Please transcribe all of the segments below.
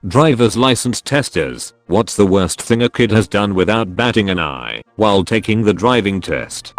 Driver's license testers, what's the worst thing a kid has done without batting an eye while taking the driving test?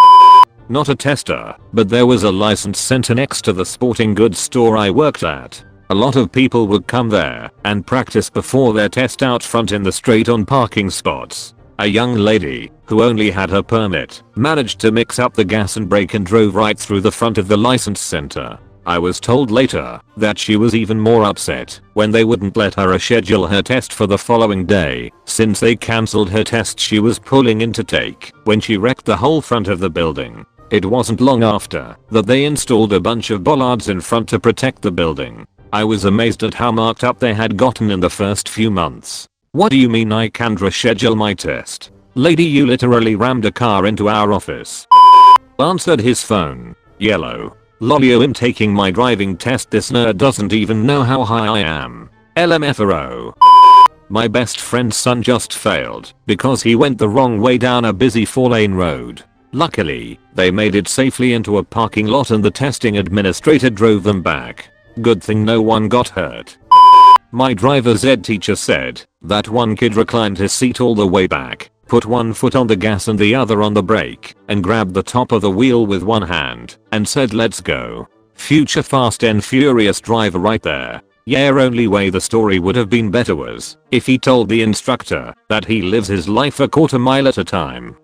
Not a tester, but there was a license center next to the sporting goods store I worked at. A lot of people would come there and practice before their test out front in the straight on parking spots. A young lady, who only had her permit, managed to mix up the gas and brake and drove right through the front of the license center. I was told later that she was even more upset when they wouldn't let her reschedule her test for the following day since they cancelled her test she was pulling in to take when she wrecked the whole front of the building. It wasn't long after that they installed a bunch of bollards in front to protect the building. I was amazed at how marked up they had gotten in the first few months. What do you mean I can't reschedule my test? Lady, you literally rammed a car into our office. Answered his phone. Yellow. Lolio, I'm taking my driving test, this nerd doesn't even know how high I am. LMFAO. My best friend's son just failed because he went the wrong way down a busy 4-lane road. Luckily, they made it safely into a parking lot and the testing administrator drove them back. Good thing no one got hurt. My driver's ed teacher said that one kid reclined his seat all the way back, put one foot on the gas and the other on the brake, and grabbed the top of the wheel with one hand, and said let's go. Future Fast and Furious driver right there. Yeah, only way the story would have been better was if he told the instructor that he lives his life a quarter mile at a time.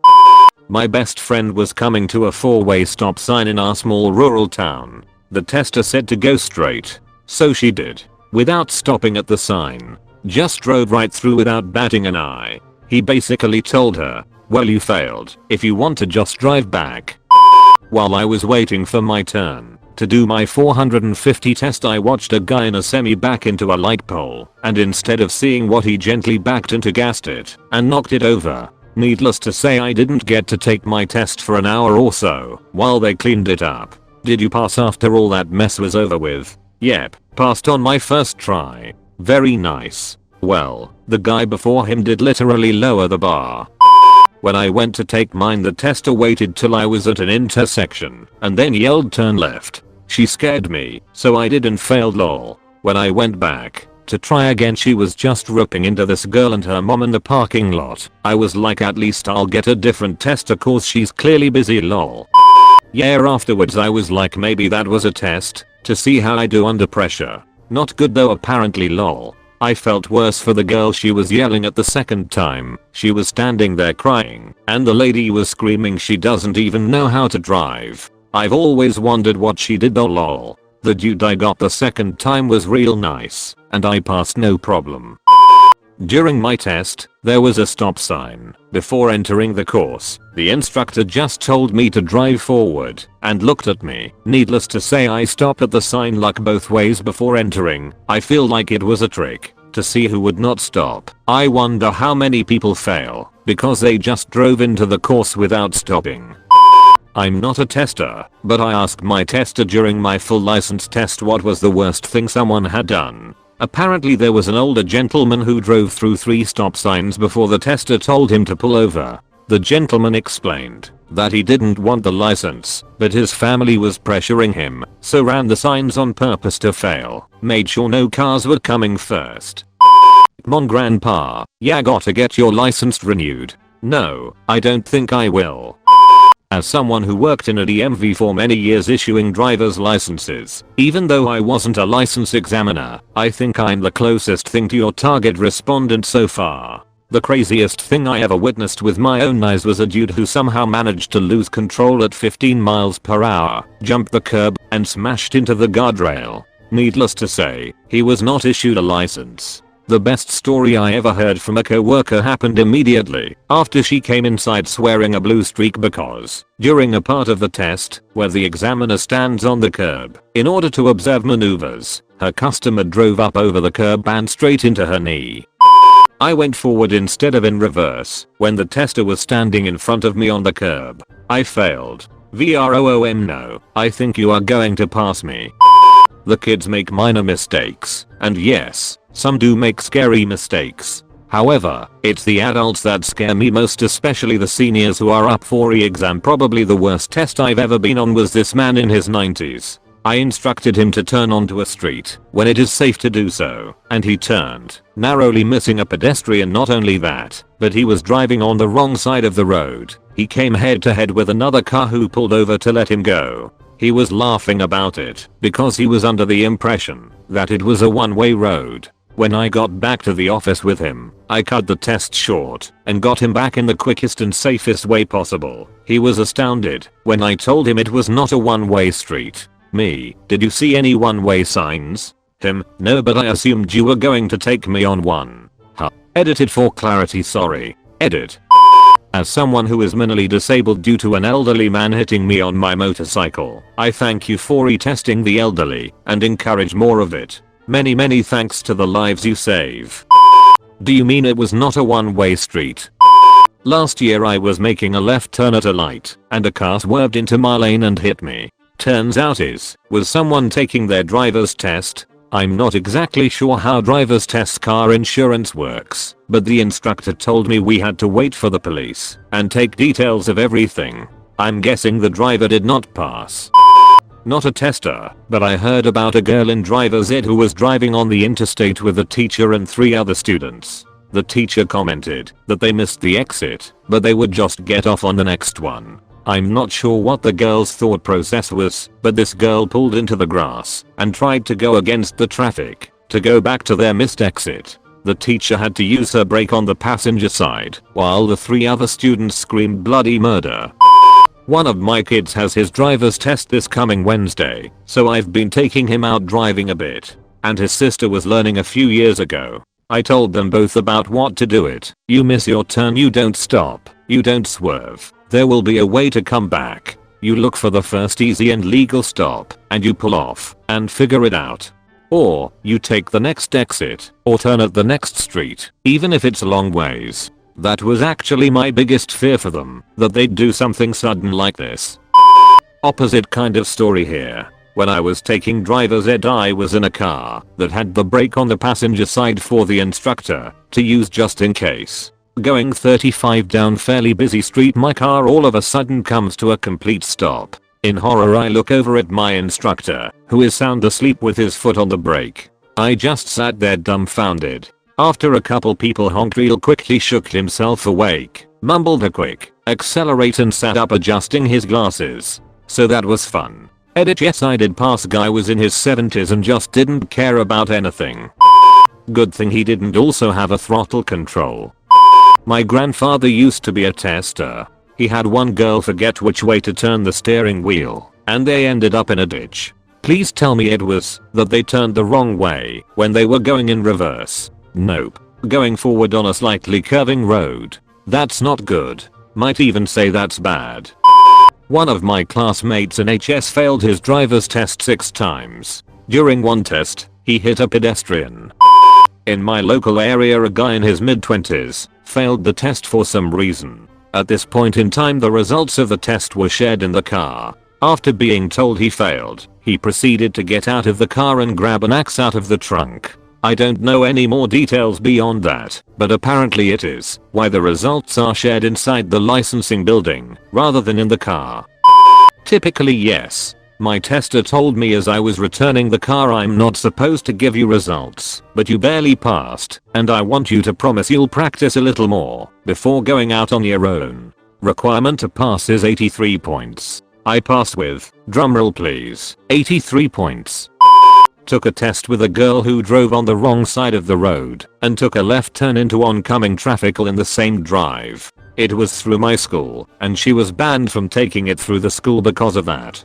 My best friend was coming to a 4-way stop sign in our small rural town. The tester said to go straight. So she did. Without stopping at the sign. Just drove right through without batting an eye. He basically told her, well, you failed. If you want to just drive back. While I was waiting for my turn to do my 450 test, I watched a guy in a semi back into a light pole, and instead of seeing what, he gently backed into, gassed it, and knocked it over. Needless to say, I didn't get to take my test for an hour or so while they cleaned it up. Did you pass after all that mess was over with? Yep, passed on my first try. Very nice. Well, the guy before him did literally lower the bar. When I went to take mine, the tester waited till I was at an intersection and then yelled turn left. She scared me, so I did and failed, lol. When I went back to try again, she was just ripping into this girl and her mom in the parking lot. I was like, at least I'll get a different tester cause she's clearly busy, lol. Yeah, afterwards I was like, maybe that was a test to see how I do under pressure. Not good though apparently, lol. I felt worse for the girl she was yelling at the second time. She was standing there crying and the lady was screaming she doesn't even know how to drive. I've always wondered what she did though, lol. The dude I got the second time was real nice and I passed no problem. During my test, there was a stop sign. Before entering the course, the instructor just told me to drive forward and looked at me. Needless to say, I stopped at the sign, look both ways before entering. I feel like it was a trick to see who would not stop. I wonder how many people fail because they just drove into the course without stopping. I'm not a tester, but I asked my tester during my full license test what was the worst thing someone had done. Apparently there was an older gentleman who drove through 3 stop signs before the tester told him to pull over. The gentleman explained that he didn't want the license, but his family was pressuring him, so ran the signs on purpose to fail. Made sure no cars were coming first. Mon grandpa, yeah, gotta get your license renewed. No, I don't think I will. As someone who worked in a DMV for many years issuing driver's licenses, even though I wasn't a license examiner, I think I'm the closest thing to your target respondent so far. The craziest thing I ever witnessed with my own eyes was a dude who somehow managed to lose control at 15 miles per hour, jumped the curb, and smashed into the guardrail. Needless to say, he was not issued a license. The best story I ever heard from a coworker happened immediately after she came inside swearing a blue streak because, during a part of the test where the examiner stands on the curb in order to observe maneuvers, her customer drove up over the curb and straight into her knee. I went forward instead of in reverse when the tester was standing in front of me on the curb. I failed. VROOM no, I think you are going to pass me. The kids make minor mistakes, and yes, some do make scary mistakes. However, it's the adults that scare me most, especially the seniors who are up for re-exam. Probably the worst test I've ever been on was this man in his 90s. I instructed him to turn onto a street when it is safe to do so, and he turned, narrowly missing a pedestrian. Not only that, but he was driving on the wrong side of the road. He came head to head with another car who pulled over to let him go. He was laughing about it because he was under the impression that it was a one-way road. When I got back to the office with him, I cut the test short and got him back in the quickest and safest way possible. He was astounded when I told him it was not a one-way street. Me, did you see any one-way signs? Him, no, but I assumed you were going to take me on one. Huh. Edited for clarity, sorry. Edit. As someone who is minimally disabled due to an elderly man hitting me on my motorcycle, I thank you for retesting the elderly and encourage more of it. Many thanks to the lives you save. Do you mean it was not a one-way street? Last year I was making a left turn at a light and a car swerved into my lane and hit me. Turns out was someone taking their driver's test. I'm not exactly sure how driver's test car insurance works, but the instructor told me we had to wait for the police and take details of everything. I'm guessing the driver did not pass. Not a tester, but I heard about a girl in driver's ed who was driving on the interstate with a teacher and 3 other students. The teacher commented that they missed the exit, but they would just get off on the next one. I'm not sure what the girl's thought process was, but this girl pulled into the grass and tried to go against the traffic to go back to their missed exit. The teacher had to use her brake on the passenger side while the 3 other students screamed bloody murder. One of my kids has his driver's test this coming Wednesday, so I've been taking him out driving a bit. And his sister was learning a few years ago. I told them both about what to do. You miss your turn, you don't stop, you don't swerve. There will be a way to come back. You look for the first easy and legal stop, and you pull off and figure it out. Or, you take the next exit, or turn at the next street, even if it's a long ways. That was actually my biggest fear for them, that they'd do something sudden like this. Opposite kind of story here. When I was taking driver's ed, I was in a car that had the brake on the passenger side for the instructor to use just in case. Going 35 down fairly busy street, my car all of a sudden comes to a complete stop. In horror I look over at my instructor, who is sound asleep with his foot on the brake. I just sat there dumbfounded. After a couple people honked, real quick he shook himself awake, mumbled a quick accelerate and sat up adjusting his glasses. So that was fun. Edit, yes I did pass. Guy was in his 70s and just didn't care about anything. Good thing he didn't also have a throttle control. My grandfather used to be a tester. He had one girl forget which way to turn the steering wheel, and they ended up in a ditch. Please tell me it was that they turned the wrong way when they were going in reverse. Nope. Going forward on a slightly curving road. That's not good. Might even say that's bad. One of my classmates in HS failed his driver's test 6 times. During one test, he hit a pedestrian. In my local area, a guy in his mid-20s failed the test for some reason. At this point in time, the results of the test were shared in the car. After being told he failed, he proceeded to get out of the car and grab an axe out of the trunk. I don't know any more details beyond that, but apparently it is why the results are shared inside the licensing building rather than in the car. Typically yes. My tester told me as I was returning the car, I'm not supposed to give you results, but you barely passed, and I want you to promise you'll practice a little more before going out on your own. Requirement to pass is 83 points. I passed with, drumroll please, 83 points. Took a test with a girl who drove on the wrong side of the road and took a left turn into oncoming traffic in the same drive. It was through my school, and she was banned from taking it through the school because of that.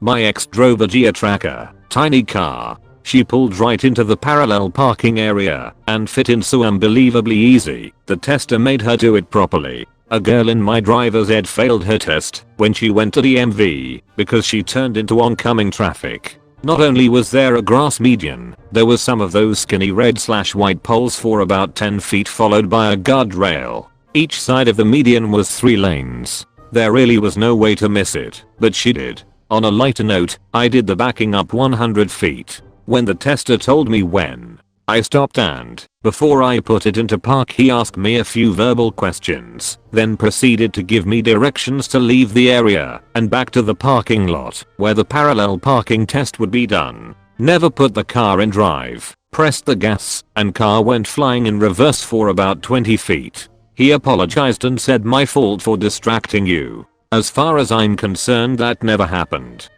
My ex drove a Gia Tracker, tiny car. She pulled right into the parallel parking area and fit in so unbelievably easy. The tester made her do it properly. A girl in my driver's ed failed her test when she went to the MV because she turned into oncoming traffic. Not only was there a grass median, there was some of those skinny red/white poles for about 10 feet followed by a guardrail. Each side of the median was 3 lanes. There really was no way to miss it, but she did. On a lighter note, I did the backing up 100 feet. When the tester told me when I stopped and, before I put it into park, he asked me a few verbal questions, then proceeded to give me directions to leave the area and back to the parking lot where the parallel parking test would be done. Never put the car in drive, pressed the gas, and car went flying in reverse for about 20 feet. He apologized and said, "My fault for distracting you. As far as I'm concerned, that never happened."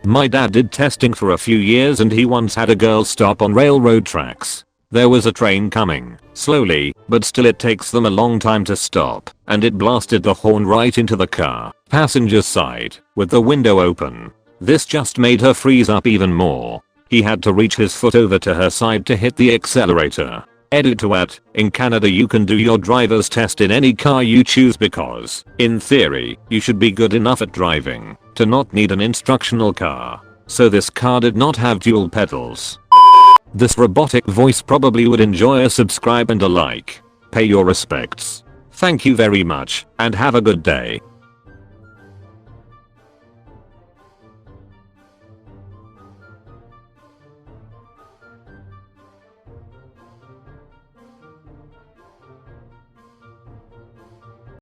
My dad did testing for a few years and he once had a girl stop on railroad tracks. There was a train coming, slowly, but still it takes them a long time to stop, and it blasted the horn right into the car, passenger side, with the window open. This just made her freeze up even more. He had to reach his foot over to her side to hit the accelerator. Edit to at, in Canada you can do your driver's test in any car you choose because, in theory, you should be good enough at driving to not need an instructional car. So this car did not have dual pedals. This robotic voice probably would enjoy a subscribe and a like. Pay your respects. Thank you very much and have a good day.